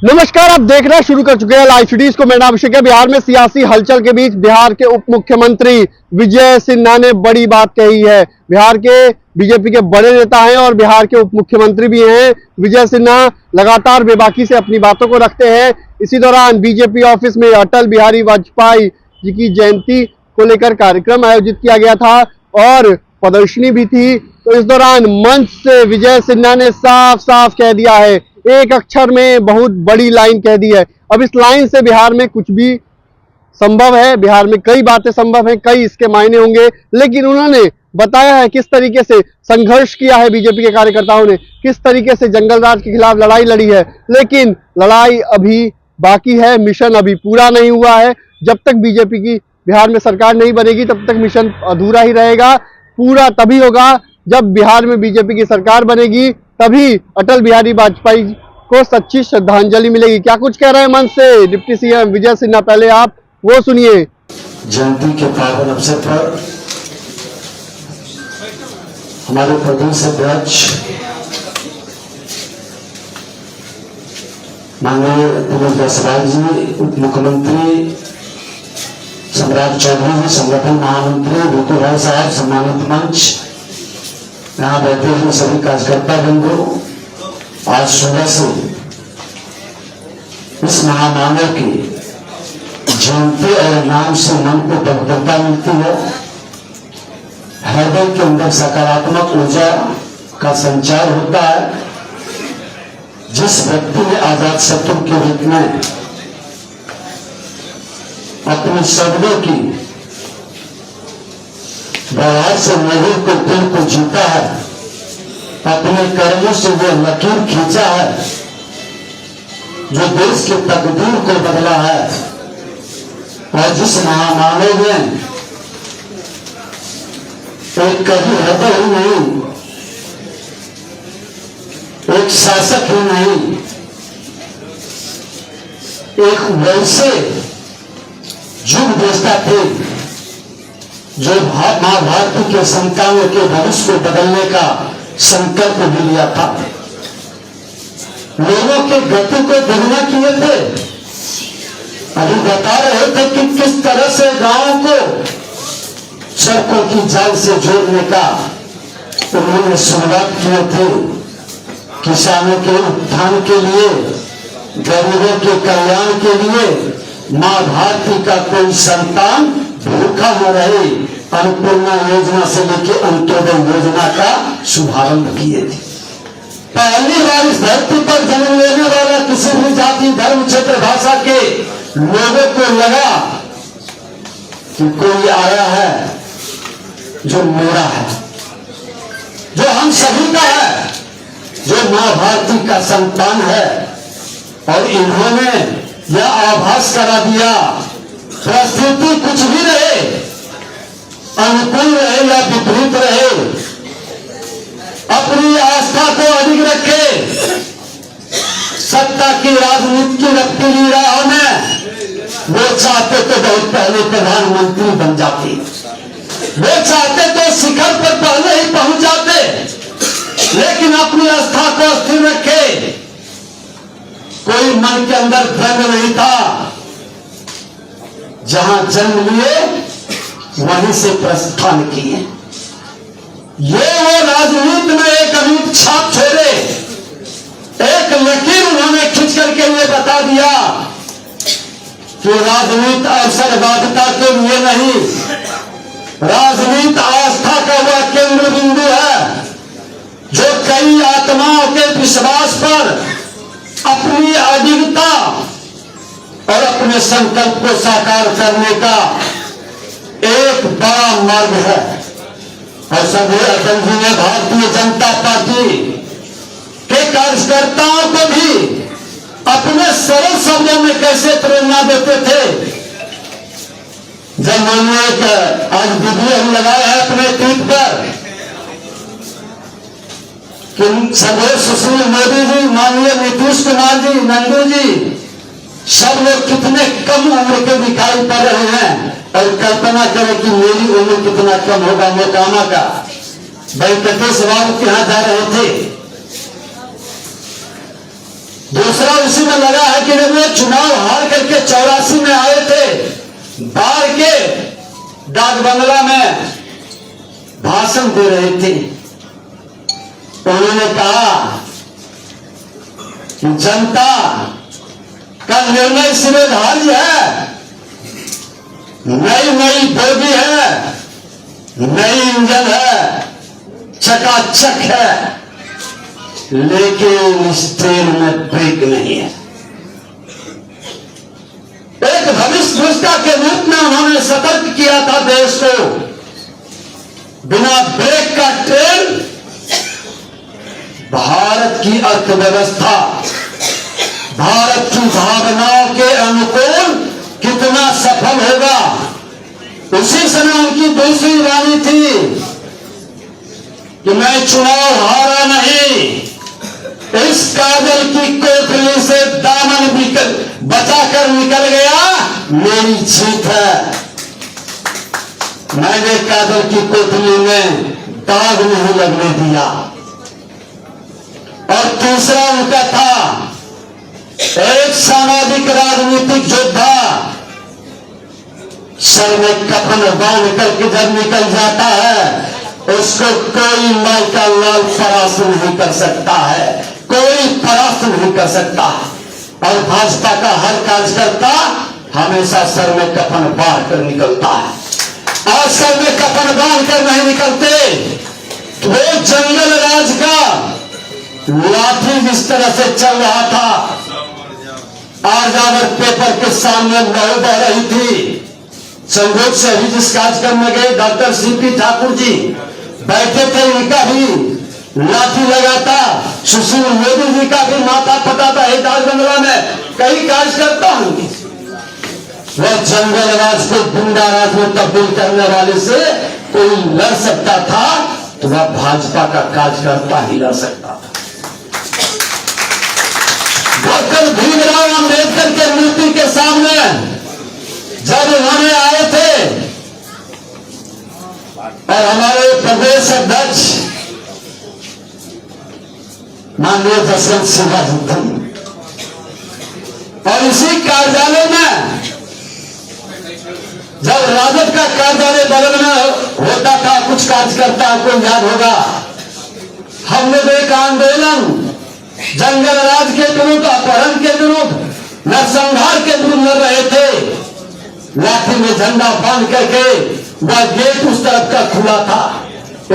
नमस्कार, आप देख रहे हैं, शुरू कर चुके हैं लाइव स्टडीज को। मेरा नाम अभिषेक है। बिहार में सियासी हलचल के बीच बिहार के उप मुख्यमंत्री विजय सिन्हा ने बड़ी बात कही है। बिहार के बीजेपी के बड़े नेता हैं और बिहार के उप मुख्यमंत्री भी हैं। विजय सिन्हा लगातार बेबाकी से अपनी बातों को रखते हैं। इसी दौरान बीजेपी ऑफिस में अटल बिहारी वाजपेयी जी की जयंती को लेकर कार्यक्रम आयोजित किया गया था और प्रदर्शनी भी थी। तो इस दौरान मंच से विजय सिन्हा ने साफ साफ कह दिया है, एक अक्षर में बहुत बड़ी लाइन कह दी है। अब इस लाइन से बिहार में कुछ भी संभव है, बिहार में कई बातें संभव हैं, कई इसके मायने होंगे। लेकिन उन्होंने बताया है किस तरीके से संघर्ष किया है बीजेपी के कार्यकर्ताओं ने, किस तरीके से जंगल राज के खिलाफ लड़ाई लड़ी है। लेकिन लड़ाई अभी बाकी है, मिशन अभी पूरा नहीं हुआ है। जब तक बीजेपी की बिहार में सरकार नहीं बनेगी तब तक मिशन अधूरा ही रहेगा। पूरा तभी होगा जब बिहार में बीजेपी की सरकार बनेगी, तभी अटल बिहारी वाजपेयी को सच्ची श्रद्धांजलि मिलेगी। क्या कुछ कह रहे हैं मंच से डिप्टी सीएम विजय सिन्हा, पहले आप वो सुनिए। जयंती के पावन अवसर पर हमारे प्रदेश अध्यक्ष माननीय विनोद जायसवाल जी, उप मुख्यमंत्री सम्राट चौधरी जी, संगठन महामंत्री ऋतु राय साहब, सम्मानित मंच, यहाँ बैठे हुए सभी कार्यकर्ता बंधु, आज सुबह से इस महामानव की जयंती और नाम से मन को पवित्रता मिलती है। हृदय के अंदर सकारात्मक ऊर्जा का संचार होता है। जिस व्यक्ति ने आजाद शत्रु के रूप में अपने शब्दों की व्यवहार से लोगों को दिल को जीता है, अपने कर्मों से वो लकीर खींचा है जो देश के तकदीर को बदला है, और जिस महामानव ने एक कभी हृदय ही नहीं, एक शासक ही नहीं, एक वैसे युग देवता थे जो महाभारत के संतानों के भविष्य को बदलने का संकल्प भी लिया था। लोगों के गति को दोगुना किए थे। अभी बता रहे थे कि किस तरह से गांवों को सड़कों की जाल से जोड़ने का उन्होंने शुरुआत किए थे। किसानों के उत्थान के लिए, गरीबों के कल्याण के लिए मां भारती का कोई संतान भूखा न रहे, अन्नपूर्णा योजना से लेकर अंत्योदय योजना का शुभारंभ किए थे। पहली बार इस धरती पर जन्म लेने वाला किसी भी जाति, धर्म, क्षेत्र, भाषा के लोगों को लगा कि कोई आया है जो मेरा है, जो हम सभी का है, जो मां भारती का संतान है। और इन्होंने यह आभास करा दिया, परिस्थिति कुछ भी रहे, अनुकूल रहे या विपरीत रहे, अपनी आस्था को अधिक रखे। सत्ता की राजनीति की रफ्तीली राह में वो चाहते तो बहुत पहले प्रधानमंत्री बन जाते, वो चाहते तो शिखर पर पहले ही पहुंच जाते, लेकिन अपनी आस्था को स्थिर रखे। कोई मन के अंदर द्वंद्व नहीं था। जहां जन्म लिए वहीं से प्रस्थान किए। ये वो राजनीति में एक अमिट छाप छोड़े, एक लकीर उन्होंने खींच करके ये बता दिया कि राजनीति अवसरवादिता के लिए नहीं, राजनीति आस्था का वह केंद्र बिंदु है जो कई आत्माओं के विश्वास पर अपनी अडिगता और अपने संकल्प को साकार करने का एक बड़ा मार्ग है। और सभी अटल जी ने भारतीय जनता पार्टी के कार्यकर्ताओं को भी अपने सरल शब्दों में कैसे प्रेरणा देते थे। जब माननीय आज वीडियो हम लगाए हैं अपने ट्वीट पर कि सर्वोच्च सुशील मोदी जी, माननीय नीतीश कुमार जी, नंदू जी, सब लोग कितने कम उम्र के दिखाई पड़ रहे हैं। और कल्पना करें कि मेरी उम्र कितना कम होगा। मोकामा का वेंकटेश बाबू के यहां जा रहे थे। दूसरा उसी में लगा है कि जब वो चुनाव हार करके 84 में आए थे, बाहर के डाक बंगला में भाषण दे रहे थे। उन्होंने कहा कि जनता का निर्णय सिरेधारी है, नई बोगी है, नई इंजन है, चकाचक है, लेकिन इस ट्रेन में ब्रेक नहीं है। एक भविष्यवक्ता के रूप में उन्होंने सतर्क किया था देश को, बिना ब्रेक का ट्रेन भारत की अर्थव्यवस्था, भारत की भावनाओं के अनुकूल कितना सफल होगा। उसी समय उनकी दूसरी वाणी थी कि मैं चुनाव हारा नहीं, इस काजल की कोठरी से दामन बचाकर निकल गया, मेरी जीत है। मैंने काजल की कोठरी में दाग नहीं लगने दिया। और तीसरा उनका था, एक सामाजिक राजनीतिक योद्धा सर में कफन बांध करके जब निकल जाता है, उसको कोई माई का लाल परास्त नहीं कर सकता है, कोई परास्त नहीं कर सकता है। और भाजपा का हर कार्यकर्ता हमेशा सर में कफन बांध कर निकलता है। आज सर में कफन बांध कर नहीं निकलते तो वो जंगल राज का लाठी जिस तरह से चल रहा था, आजावर पेपर के सामने लहू बह रही थी। संयोग से अभी जिस कार्यक्रम में गए डॉक्टर सीपी ठाकुर जी बैठे थे, उनका भी लाठी लगाता, सुशील मोदी जी का भी माथा फटाता है डाक बंगला में, कई कार्यकर्ता होंगे। वह जंगल राज को गुंडा राज में तब्दील करने वाले से कोई लड़ सकता था तो वह भाजपा का कार्यकर्ता ही लड़ सकता था। डॉक्टर भीमराव अंबेडकर के मूर्ति के सामने जब उन्होंने आए थे और हमारे प्रदेश अध्यक्ष माननीय जसवंत सिन्हा और इसी कार्यालय में जब राजद का कार्यालय बगल में होता था, कुछ कार्यकर्ता को याद होगा, हम लोग एक आंदोलन जंगल राज के विरुद्ध, अपहरण के विरुद्ध, नरसंहार के विरुद्ध लड़ रहे थे। लाठी में झंडा बांध करके वह गेट उस तरफ का खुला था।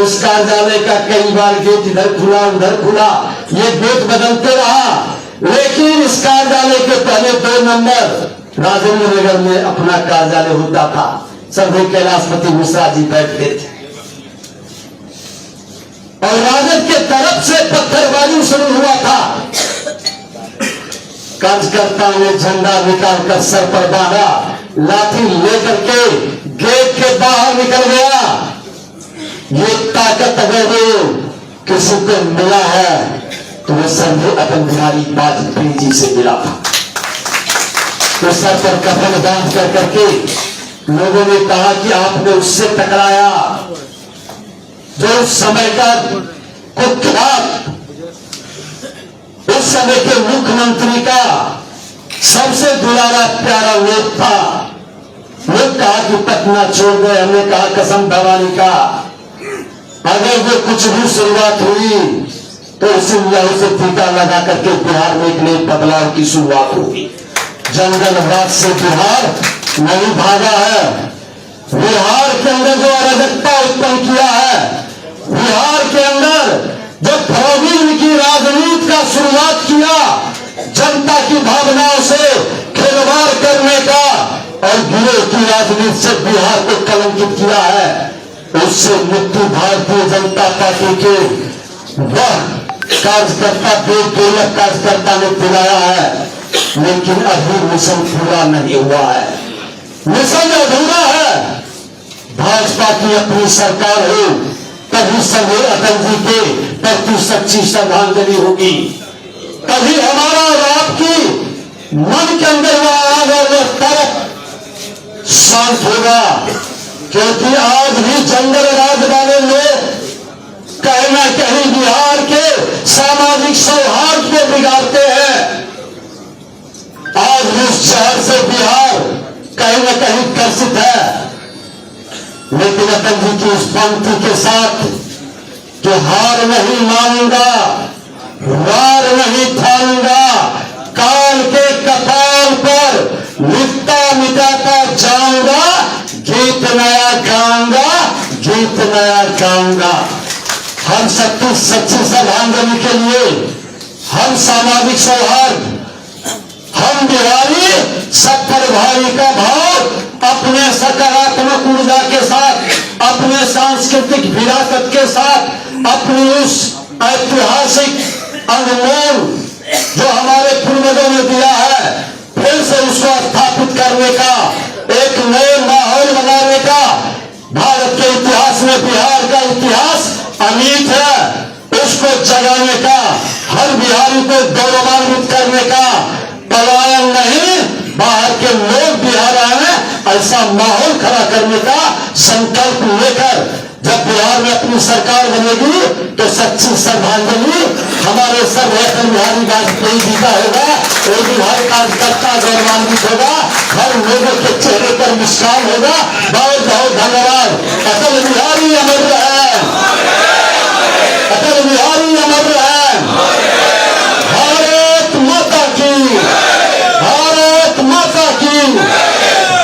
उस कार्यालय का कई बार गेट इधर खुला उधर खुला, ये गेट बदलते रहा, लेकिन इस कार्यालय के पहले 2 नंबर राजेंद्र नगर में अपना कार्यालय होता था। सभी कैलाशपति मिश्रा जी बैठते थे और राजद के तरफ से पत्थरबाजी शुरू हुआ था। कार्यकर्ता ने झंडा निकालकर सर पर बांधा, लाठी लेकर के गेट के बाहर निकल गया। ये ताकत अगर किसी को मिला है तो वो सर्वोच्च अटल बिहारी वाजपेयी जी से मिला था। तो सर पर कफन बांध कर करके लोगों ने कहा कि आपने उससे टकराया जो उस समय का कुख्यात, उस समय के मुख्यमंत्री का सबसे दुलारा प्यारा लोग था। लोग कहा कि पटना छोड़ गए, हमने कहा कसम भवानी का, अगर वो कुछ भी शुरुआत हुई तो उसी लहू से टीका लगा करके बिहार में एक नई बदलाव की शुरुआत होगी। जंगल राज से बिहार नहीं भागा है। बिहार के अंदर जो अराजकता उत्पन्न किया है, बिहार के अंदर जो फौजी की राजनीति का शुरुआत किया, जनता की भावनाओं से खिलवाड़ करने का और गिरोह की राजनीति से बिहार को कलंकित किया है, उससे मुक्ति भारतीय जनता पार्टी के वह कार्यकर्ता 2 लाख कार्यकर्ता ने दिलाया है, लेकिन अभी मिशन पूरा नहीं हुआ है, मिशन अधूरा है। भाजपा की अपनी सरकार हो तभी सभी अटल जी के प्रति सच्ची श्रद्धांजलि होगी, तभी हमारा और आपकी मन के अंदर वह आग और तरफ शांत होगा। क्योंकि आज भी जंगल राज वाले लोग कहीं ना कहीं बिहार के सामाजिक सौहार्द को बिगाड़ते हैं। आज भी उस शहर से बिहार कहीं ना कहीं ग्रसित है, लेकिन अटल जी की उस पंक्ति के साथ कि हार नहीं मानूंगा, वार नहीं ठानूंगा, काल के कपाल पर लिखता मिटाता जाऊंगा, गीत नया गाऊंगा, गीत नया गाऊंगा। हम सच्ची श्रद्धांजलि के लिए, हम सामाजिक सौहार्द, हम बिहारी सब पर भाई का भाव अपने सकारात्मक ऊर्जा के साथ, अपने सांस्कृतिक विरासत के साथ, अपनी उस ऐतिहासिक अनमोल जो हमारे पूर्वजों ने दिया है, फिर से उसको स्थापित करने का, एक नए माहौल बनाने का। भारत के इतिहास में बिहार का इतिहास अमिट है, उसको जगाने का, हर बिहारी को गौरवान्वित करने का, पलायन नहीं, बाहर के लोग बिहार आए ऐसा माहौल खड़ा करने का संकल्प लेकर जब बिहार में अपनी सरकार बनेगी तो सच्ची श्रद्धांजलि हमारे सर्वोत्तम बिहारी वाजपेयी जी का होगा। वो बिहार कार्यकर्ता गौरवान्वित होगा, हर लोगों के चेहरे पर मुस्कान होगा। बहुत बहुत धन्यवाद। अटल बिहारी अमर रहे, अटल बिहारी अमर रहे। भारत माता की, भारत माता की,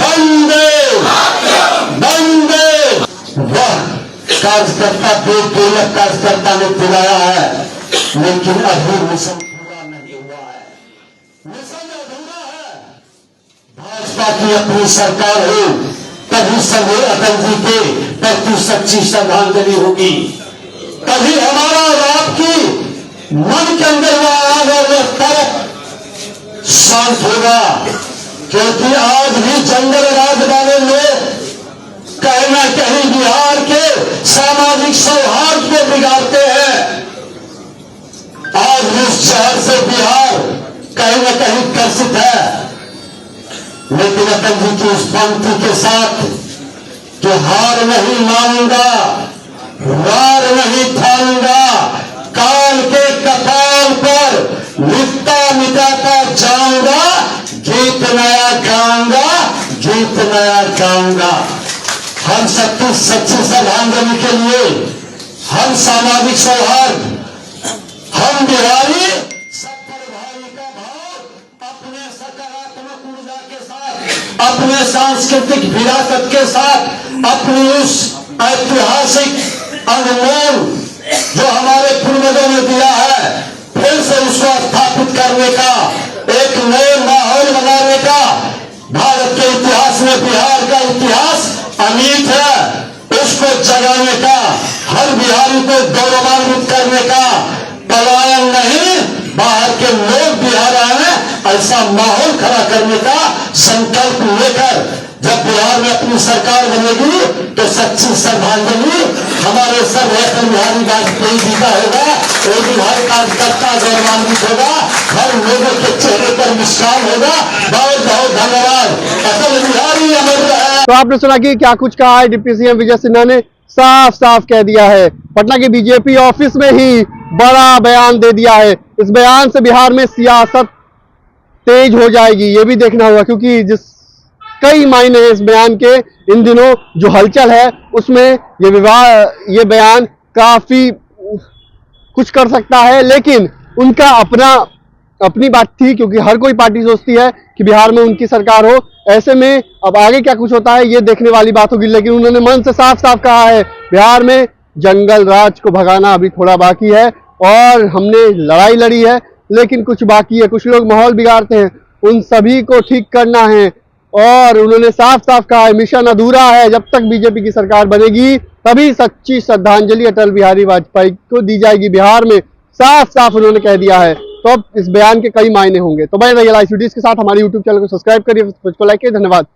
वंदे वंदे। वह कार्यकर्ता 2 लाख कार्यकर्ता ने दिलाया है, लेकिन अभी मिशन पूरा नहीं हुआ है, मिशन अधूरा है। भाजपा की अपनी सरकार हो तभी सभी अटल जी के प्रति सच्ची श्रद्धांजलि होगी, तभी हमारा और आपकी मन के अंदर वह आग और तरफ शांत होगा। क्योंकि आज भी जंगल राज वाले लोग कहीं ना कहीं बिहार के सामाजिक सौहार्द को बिगाड़ते हैं। आज भी उस शहर से बिहार कहीं ना कहीं ग्रसित है, लेकिन अटल जी की उस पंक्ति के साथ कि हार नहीं मानूंगा, वार नहीं ठानूंगा, काल के कपाल पर लिखता मिटाता जाऊंगा, गीत नया गाऊंगा, गीत नया गाऊंगा। हम सच्ची श्रद्धांजलि के लिए, हम सामाजिक सौहार्द, हम बिहारी सब पर भाई का भाव अपने सकारात्मक ऊर्जा के साथ, अपने सांस्कृतिक विरासत के साथ, अपनी उस ऐतिहासिक अनमोल जो हमारे पूर्वजों ने दिया है, फिर से उसको स्थापित करने का, एक नए माहौल बनाने का। भारत के इतिहास में बिहार का इतिहास अमिट है, उसको जगाने का, हर बिहारी को गौरवान्वित करने का, पलायन नहीं, बाहर के लोग बिहार आए ऐसा माहौल खड़ा करने का संकल्प लेकर जब बिहार में अपनी सरकार बनेगी तो सच्ची श्रद्धांजलि हमारे सर्वोत्तम बिहारी वाजपेयी जी का होगा। वो बिहार कार्यकर्ता गौरवान्वित होगा, हर लोगों के चेहरे पर मुस्कान होगा। बहुत बहुत धन्यवाद। अटल बिहारी अमर रहे। तो आपने सुना कि क्या कुछ कहा है डिप्टी सीएम विजय सिन्हा ने, साफ साफ कह दिया है। पटना के बीजेपी ऑफिस में ही बड़ा बयान दे दिया है। इस बयान से बिहार में सियासत तेज हो जाएगी, ये भी देखना होगा, क्योंकि जिस कई मायने हैं इस बयान के। इन दिनों जो हलचल है उसमें ये बयान काफी कुछ कर सकता है, लेकिन उनका अपनी बात थी, क्योंकि हर कोई पार्टी सोचती है कि बिहार में उनकी सरकार हो। ऐसे में अब आगे क्या कुछ होता है ये देखने वाली बात होगी, लेकिन उन्होंने मन से साफ साफ कहा है बिहार में जंगल राज को भगाना अभी थोड़ा बाकी है और हमने लड़ाई लड़ी है, लेकिन कुछ बाकी है। कुछ लोग माहौल बिगाड़ते हैं, उन सभी को ठीक करना है। और उन्होंने साफ साफ कहा है मिशन अधूरा है, जब तक बीजेपी की सरकार बनेगी तभी सच्ची श्रद्धांजलि अटल बिहारी वाजपेयी को दी जाएगी। बिहार में साफ साफ उन्होंने कह दिया है। तो अब इस बयान के कई मायने होंगे। तो बने रहिए लाइव सीडीज के साथ, हमारे यूट्यूब चैनल को सब्सक्राइब करिए, को लाइक करिए। धन्यवाद।